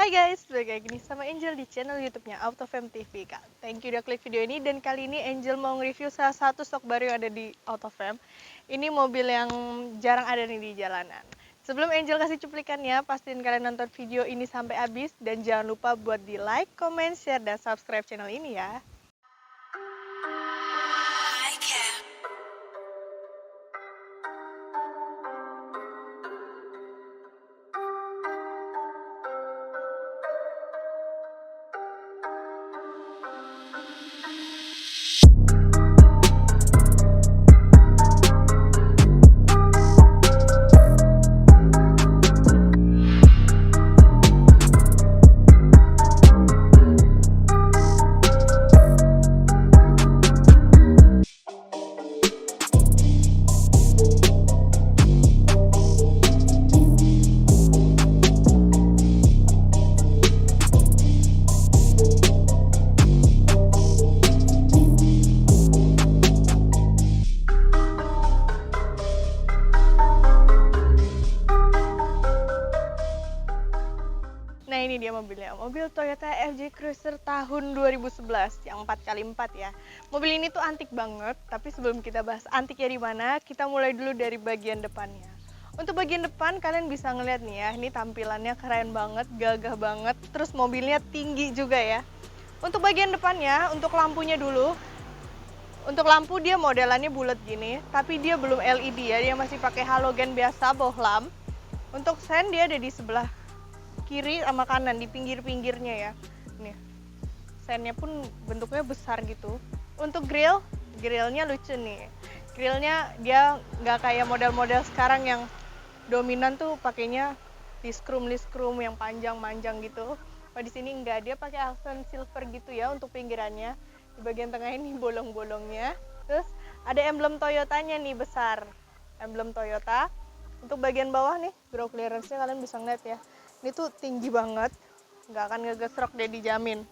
Hai guys, balik lagi nih sama Angel di channel YouTube-nya AutoFam TV, Kak. Thank you udah klik video ini, dan kali ini Angel mau nge-review salah satu stok baru yang ada di AutoFam. Ini mobil yang jarang ada nih di jalanan. Sebelum Angel kasih cuplikannya, pastiin kalian nonton video ini sampai habis, dan jangan lupa buat di like, comment, share, dan subscribe channel ini ya. Nah, ini dia mobilnya, mobil Toyota FJ Cruiser tahun 2011 yang 4x4 ya. Mobil ini tuh antik banget, tapi sebelum kita bahas antiknya di mana, kita mulai dulu dari bagian depannya. Untuk bagian depan kalian bisa ngeliat nih ya, ini tampilannya keren banget, gagah banget, terus mobilnya tinggi juga ya. Untuk bagian depannya, untuk lampunya dulu. Untuk lampu dia modelannya bulat gini, tapi dia belum LED ya, dia masih pakai halogen biasa, bohlam. Untuk sen dia ada di sebelah kiri sama kanan di pinggir-pinggirnya ya. Nih, sennya pun bentuknya besar gitu. Untuk grillnya lucu nih. Grillnya dia nggak kayak model-model sekarang yang dominan tuh pakainya liskrum yang panjang-panjang gitu. Oh, di sini enggak, dia pakai aksen silver gitu ya untuk pinggirannya. Di bagian tengah ini bolong-bolongnya. Terus ada emblem Toyotanya nih besar. Emblem Toyota. Untuk bagian bawah nih, ground clearance-nya kalian bisa ngeliat ya. Ini tuh tinggi banget, nggak akan ngegesrok deh, dijamin.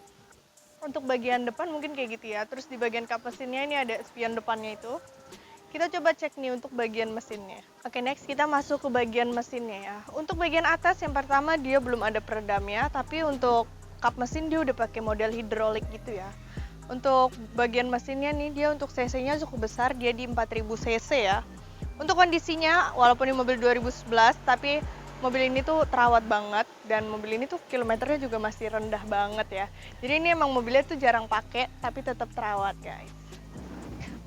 Untuk bagian depan mungkin kayak gitu ya. Terus di bagian kap mesinnya ini ada spion depannya itu. Kita coba cek nih untuk bagian mesinnya. Oke, next kita masuk ke bagian mesinnya ya. Untuk bagian atas yang pertama dia belum ada peredamnya, tapi untuk kap mesin dia udah pakai model hidrolik gitu ya. Untuk bagian mesinnya nih dia untuk cc-nya cukup besar, dia di 4000 cc ya. Untuk kondisinya walaupun ini mobil 2011 tapi mobil ini tuh terawat banget, dan mobil ini tuh kilometernya juga masih rendah banget ya. Jadi ini emang mobilnya tuh jarang pakai tapi tetap terawat guys.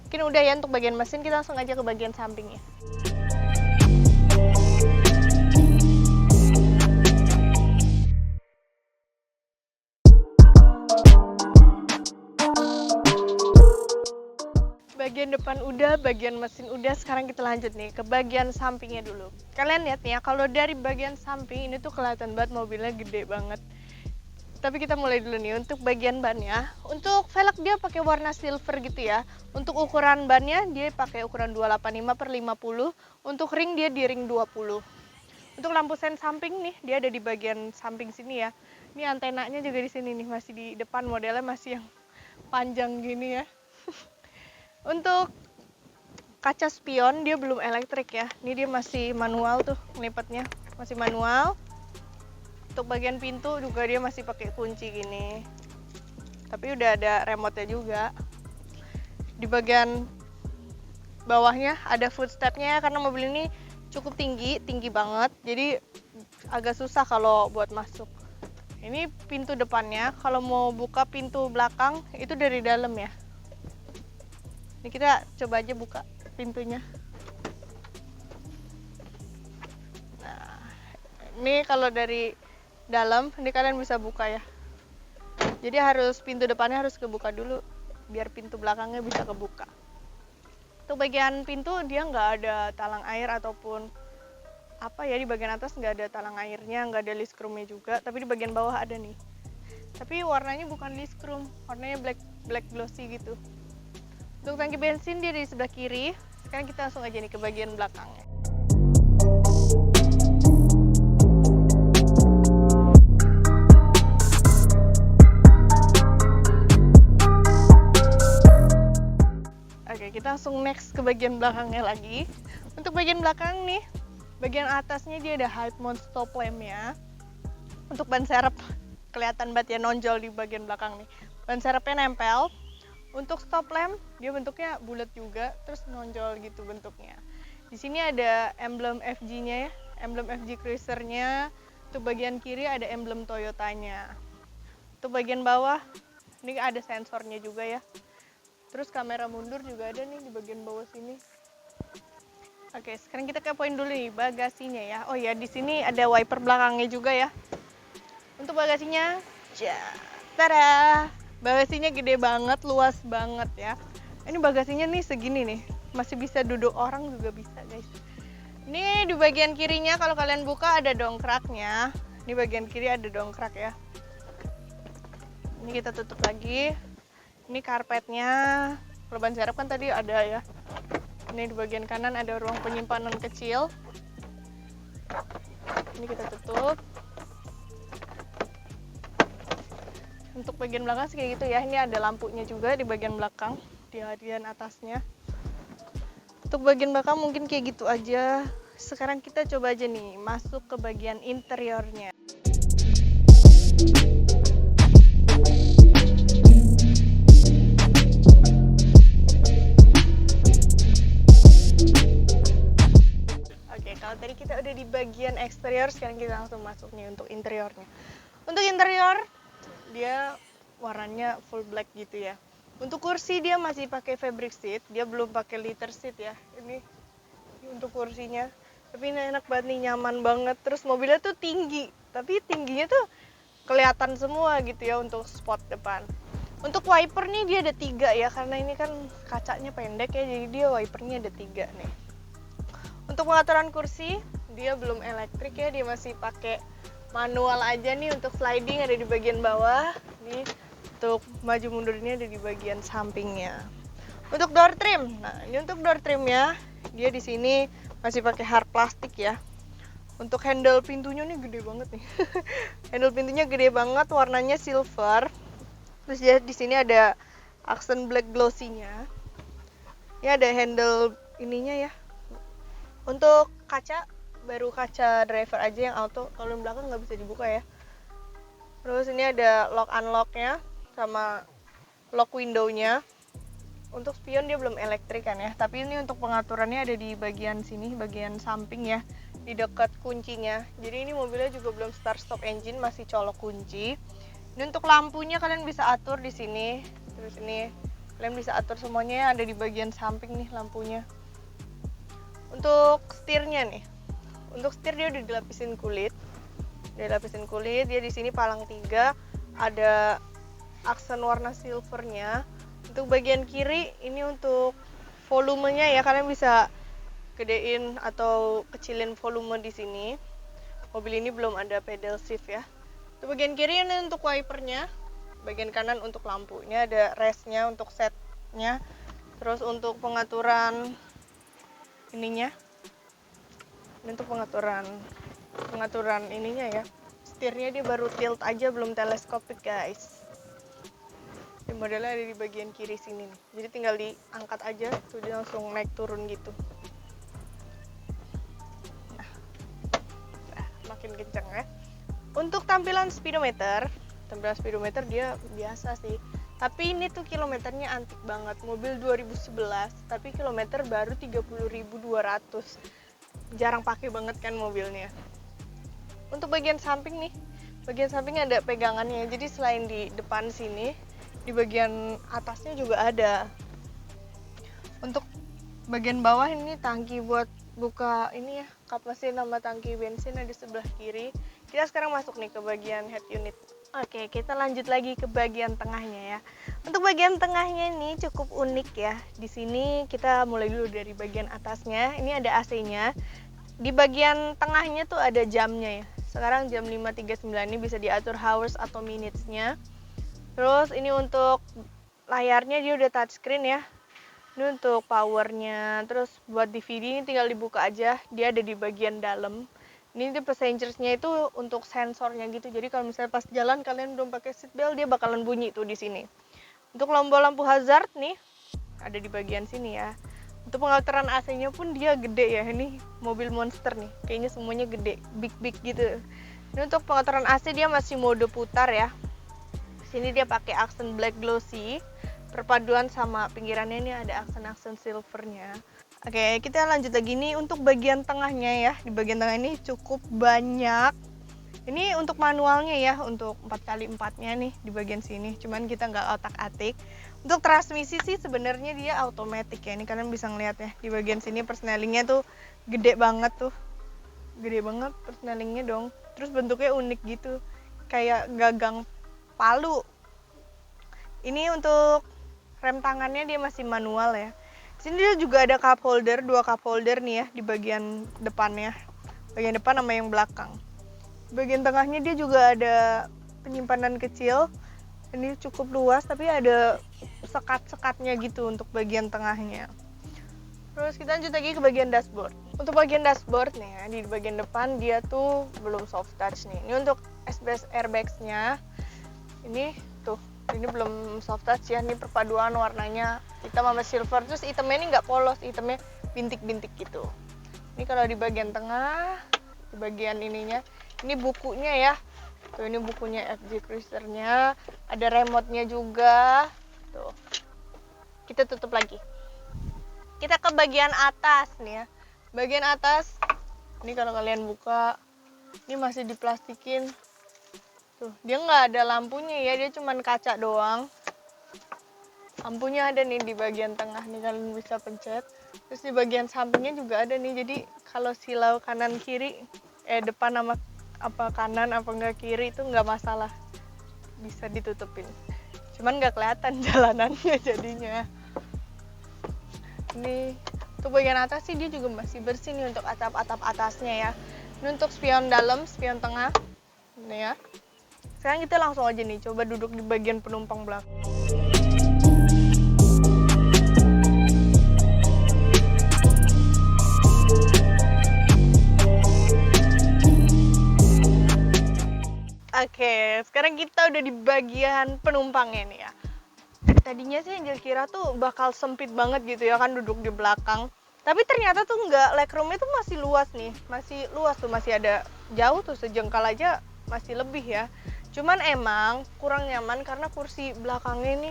Mungkin udah ya untuk bagian mesin, kita langsung aja ke bagian sampingnya. Bagian depan udah, bagian mesin udah, sekarang kita lanjut nih ke bagian sampingnya dulu. Kalian lihat nih ya, kalau dari bagian samping ini tuh kelihatan banget mobilnya gede banget. Tapi kita mulai dulu nih untuk bagian bannya. Untuk velg dia pakai warna silver gitu ya. Untuk ukuran bannya dia pakai ukuran 285/50. Untuk ring dia di ring 20. Untuk lampu sen samping nih, dia ada di bagian samping sini ya. Ini antenanya juga di sini nih, masih di depan, modelnya masih yang panjang gini ya. Untuk kaca spion dia belum elektrik ya. Ini dia masih manual tuh ngelipatnya, masih manual. Untuk bagian pintu juga dia masih pakai kunci gini. Tapi udah ada remote-nya juga. Di bagian bawahnya ada footstep-nya karena mobil ini cukup tinggi banget. Jadi agak susah kalau buat masuk. Ini pintu depannya, kalau mau buka pintu belakang itu dari dalam ya. Ini kita coba aja buka pintunya. Nah, ini kalau dari dalam, ini kalian bisa buka ya. Jadi pintu depannya harus kebuka dulu, biar pintu belakangnya bisa kebuka. Untuk bagian pintu dia nggak ada talang air ataupun apa ya, di bagian atas nggak ada talang airnya, nggak ada liskrumnya juga. Tapi di bagian bawah ada nih. Tapi warnanya bukan liskrum, warnanya black glossy gitu. Untuk tangki bensin dia di sebelah kiri. Sekarang kita langsung aja nih ke bagian belakangnya. Oke, kita langsung next ke bagian belakangnya lagi. Untuk bagian belakang nih, bagian atasnya dia ada high mount stop lamp-nya. Untuk ban serep kelihatan banget ya, nonjol di bagian belakang nih. Ban serepnya nempel. Untuk stop lamp dia bentuknya bulat juga, terus nonjol gitu bentuknya. Di sini ada emblem FG-nya ya, emblem FG Cruiser-nya. Untuk bagian kiri ada emblem Toyotanya. Untuk bagian bawah ini ada sensornya juga ya. Terus kamera mundur juga ada nih di bagian bawah sini. Oke, sekarang kita kepoin dulu nih bagasinya ya. Oh ya, di sini ada wiper belakangnya juga ya. Untuk bagasinya, tada! Bagasinya gede banget, luas banget ya. Ini bagasinya nih segini nih, masih bisa duduk orang juga bisa guys. Ini di bagian kirinya kalau kalian buka ada dongkraknya. Ini bagian kiri ada dongkrak ya. Ini kita tutup lagi. Ini karpetnya. Kalau ban serep kan tadi ada ya. Ini di bagian kanan ada ruang penyimpanan kecil. Ini kita tutup. Untuk bagian belakang sih kayak gitu ya. Ini ada lampunya juga di bagian belakang, di bagian atasnya. Untuk bagian belakang mungkin kayak gitu aja. Sekarang kita coba aja nih masuk ke bagian interiornya. Kalau tadi kita udah di bagian eksterior, sekarang kita langsung masuk nih untuk interiornya. Untuk interior, dia warnanya full black gitu ya. Untuk kursi dia masih pakai fabric seat, dia belum pakai leather seat ya. Ini untuk kursinya. Tapi ini enak banget nih, nyaman banget. Terus mobilnya tuh tinggi, tapi tingginya tuh kelihatan semua gitu ya untuk spot depan. Untuk wiper nih dia ada 3 ya, karena ini kan kacanya pendek ya, jadi dia wipernya ada 3 nih. Untuk pengaturan kursi dia belum elektrik ya, dia masih pakai manual aja nih. Untuk sliding ada di bagian bawah nih, untuk maju mundurnya ada di bagian sampingnya. Untuk door trim, nah ini untuk door trimnya dia di sini masih pakai hard plastik ya. Untuk handle pintunya nih gede banget nih. Handle pintunya gede banget, warnanya silver. Terus dia di sini ada aksen black glossy-nya. Ini ada handle ininya ya. Untuk kaca, baru kaca driver aja yang auto, kalau yang belakang nggak bisa dibuka ya. Terus ini ada lock unlock-nya sama lock window-nya. Untuk spion dia belum elektrik kan ya, tapi ini untuk pengaturannya ada di bagian sini, bagian samping ya, di dekat kuncinya. Jadi ini mobilnya juga belum start stop engine, masih colok kunci. Ini untuk lampunya kalian bisa atur di sini. Terus ini kalian bisa atur semuanya, ada di bagian samping nih lampunya. Untuk setirnya nih, untuk setir dia udah dilapisin kulit, dia di sini palang 3, ada aksen warna silvernya. Untuk bagian kiri ini untuk volumenya ya, kalian bisa gedein atau kecilin volume di sini. Mobil ini belum ada pedal shift ya. Untuk bagian kiri ini untuk wipernya, bagian kanan untuk lampu. Ini ada restnya untuk setnya. Terus untuk pengaturan ininya, ini untuk pengaturan ininya ya. Setirnya dia baru tilt aja, belum teleskopik guys. Ini modelnya ada di bagian kiri sini nih. Jadi tinggal diangkat aja, tuh dia langsung naik turun gitu. Nah, makin kenceng ya. Untuk tampilan speedometer dia biasa sih. Tapi ini tuh kilometernya antik banget. Mobil 2011, tapi kilometer baru 30.200. Jarang pakai banget kan mobilnya. Untuk bagian samping nih, bagian samping ada pegangannya. Jadi selain di depan sini, di bagian atasnya juga ada. Untuk bagian bawah ini tangki buat buka ini ya, kap mesin sama tangki bensin ada di sebelah kiri. Kita sekarang masuk nih ke bagian head unit. Oke, kita lanjut lagi ke bagian tengahnya ya. Untuk bagian tengahnya ini cukup unik ya. Di sini kita mulai dulu dari bagian atasnya. Ini ada AC-nya. Di bagian tengahnya tuh ada jamnya ya. Sekarang jam 5.39 ini bisa diatur hours atau minutes-nya. Terus ini untuk layarnya dia udah touchscreen ya. Ini untuk powernya. Terus buat DVD ini tinggal dibuka aja. Dia ada di bagian dalam. Ini di passengers-nya itu untuk sensornya gitu. Jadi kalau misalnya pas jalan kalian belum pakai seatbelt, dia bakalan bunyi tuh di sini. Untuk lampu hazard nih ada di bagian sini ya. Untuk pengaturan AC-nya pun dia gede ya. Ini mobil monster nih. Kayaknya semuanya gede, big gitu. Ini untuk pengaturan AC dia masih mode putar ya. Sini dia pakai aksen black glossy, perpaduan sama pinggirannya ini ada aksen-aksen silvernya. Oke, kita lanjut lagi nih untuk bagian tengahnya ya. Di bagian tengah ini cukup banyak. Ini untuk manualnya ya, untuk 4x4-nya nih di bagian sini. Cuman kita nggak otak-atik. Untuk transmisi sih sebenarnya dia automatic ya. Ini kalian bisa ngeliat ya. Di bagian sini persnelingnya tuh gede banget tuh. Gede banget persnelingnya dong. Terus bentuknya unik gitu. Kayak gagang palu. Ini untuk rem tangannya dia masih manual ya. Sini dia juga ada cup holder, 2 cup holder nih ya di bagian depannya. Bagian depan sama yang belakang. Bagian tengahnya dia juga ada penyimpanan kecil. Ini cukup luas tapi ada sekat-sekatnya gitu untuk bagian tengahnya. Terus kita lanjut lagi ke bagian dashboard. Untuk bagian dashboard nih ya, di bagian depan dia tuh belum soft touch nih. Ini untuk SBS airbags-nya. Ini tuh, ini belum soft touch ya. Ini perpaduan warnanya hitam sama silver. Terus hitamnya ini nggak polos, hitamnya bintik-bintik gitu. Ini kalau di bagian tengah, di bagian ininya, ini bukunya ya. Tuh, ini bukunya FJ Cruiser-nya. Ada remote-nya juga. Tuh. Kita tutup lagi. Kita ke bagian atas nih ya. Bagian atas, ini kalau kalian buka, ini masih diplastikin. Tuh, dia nggak ada lampunya ya, dia cuman kaca doang. Lampunya ada nih di bagian tengah nih, kalian bisa pencet. Terus di bagian sampingnya juga ada nih, jadi kalau silau kanan kiri, depan sama apa kanan apa enggak kiri itu nggak masalah, bisa ditutupin. Cuman nggak kelihatan jalanannya jadinya. Ini untuk bagian atas sih dia juga masih bersih nih untuk atap-atap atasnya ya. Ini untuk spion dalam, spion tengah. Ini ya. Sekarang kita langsung aja nih coba duduk di bagian penumpang belakang. Oke, sekarang kita udah di bagian penumpangnya nih ya. Tadinya sih Angel kira tuh bakal sempit banget gitu ya kan duduk di belakang. Tapi ternyata tuh enggak, legroomnya tuh masih luas nih. Masih luas tuh, masih ada jauh tuh sejengkal aja masih lebih ya. Cuman emang kurang nyaman karena kursi belakangnya ini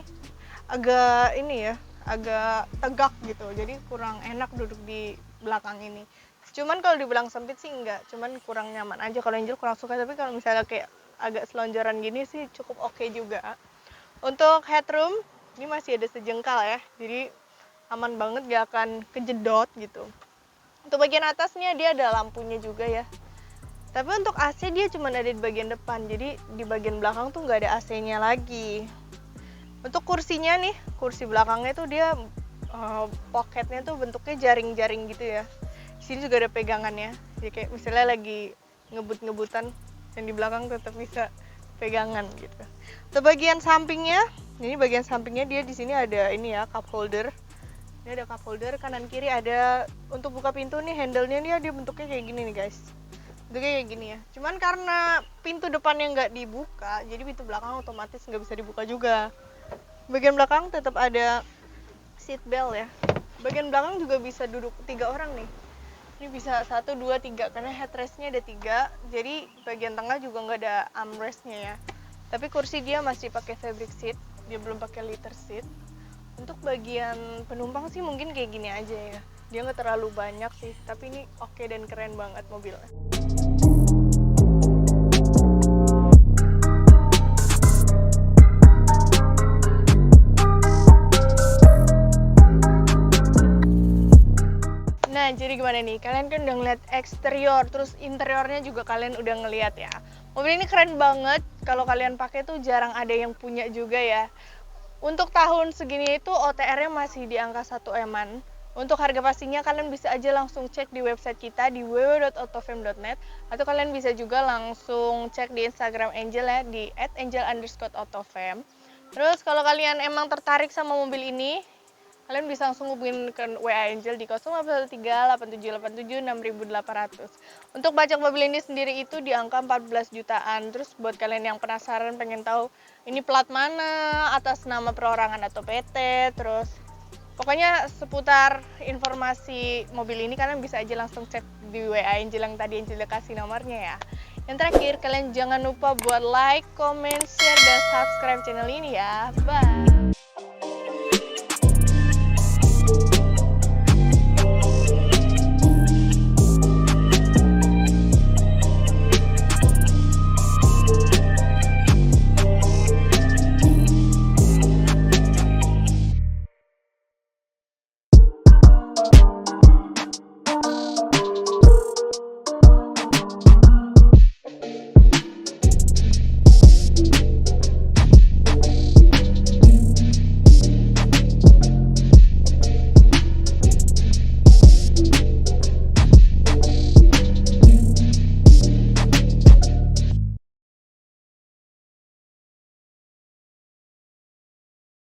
agak ini ya, agak tegak gitu. Jadi kurang enak duduk di belakang ini. Cuman kalau dibilang sempit sih enggak, cuman kurang nyaman aja. Kalau Angel kurang suka, tapi kalau misalnya kayak agak selonjoran gini sih cukup oke juga. Untuk headroom ini masih ada sejengkal ya, jadi aman banget, gak akan kejedot gitu. Untuk bagian atasnya dia ada lampunya juga ya. Tapi untuk AC dia cuma ada di bagian depan, jadi di bagian belakang tuh nggak ada AC-nya lagi. Untuk kursinya nih, kursi belakangnya tuh dia pocketnya tuh bentuknya jaring-jaring gitu ya. Di sini juga ada pegangannya, jadi kayak misalnya lagi ngebut-ngebutan, yang di belakang tetap bisa pegangan gitu. Untuk bagian sampingnya, ini bagian sampingnya dia di sini ada ini ya, cup holder. Ini ada cup holder, kanan kiri ada untuk buka pintu nih, handle-nya dia bentuknya kayak gini nih guys. Bentuknya kayak gini ya. Cuman karena pintu depannya nggak dibuka, jadi pintu belakang otomatis nggak bisa dibuka juga. Bagian belakang tetap ada seat belt ya. Bagian belakang juga bisa duduk 3 orang nih. Ini bisa 1, 2, 3 karena headrestnya ada 3, jadi bagian tengah juga nggak ada armrestnya ya. Tapi kursi dia masih pakai fabric seat, dia belum pakai leather seat. Untuk bagian penumpang sih mungkin kayak gini aja ya. Dia nggak terlalu banyak sih, tapi ini oke dan keren banget mobilnya. Nah, jadi gimana nih? Kalian kan udah ngeliat eksterior, terus interiornya juga kalian udah ngeliat ya. Mobil ini keren banget, kalau kalian pakai tuh jarang ada yang punya juga ya. Untuk tahun segini itu OTR-nya masih di angka 1 M-an. Untuk harga pastinya kalian bisa aja langsung cek di website kita di www.autofam.net, atau kalian bisa juga langsung cek di Instagram Angel ya di @angel_autofam. Terus kalau kalian emang tertarik sama mobil ini, kalian bisa langsung hubungin ke WA Angel di 081387876800. Untuk pajak mobil ini sendiri itu di angka 14 jutaan. Terus buat kalian yang penasaran pengen tahu ini plat mana, atas nama perorangan atau PT, terus pokoknya seputar informasi mobil ini kalian bisa aja langsung cek di WA Angel yang tadi Angel kasih nomornya ya. Yang terakhir, kalian jangan lupa buat like, comment, share, dan subscribe channel ini ya. Bye!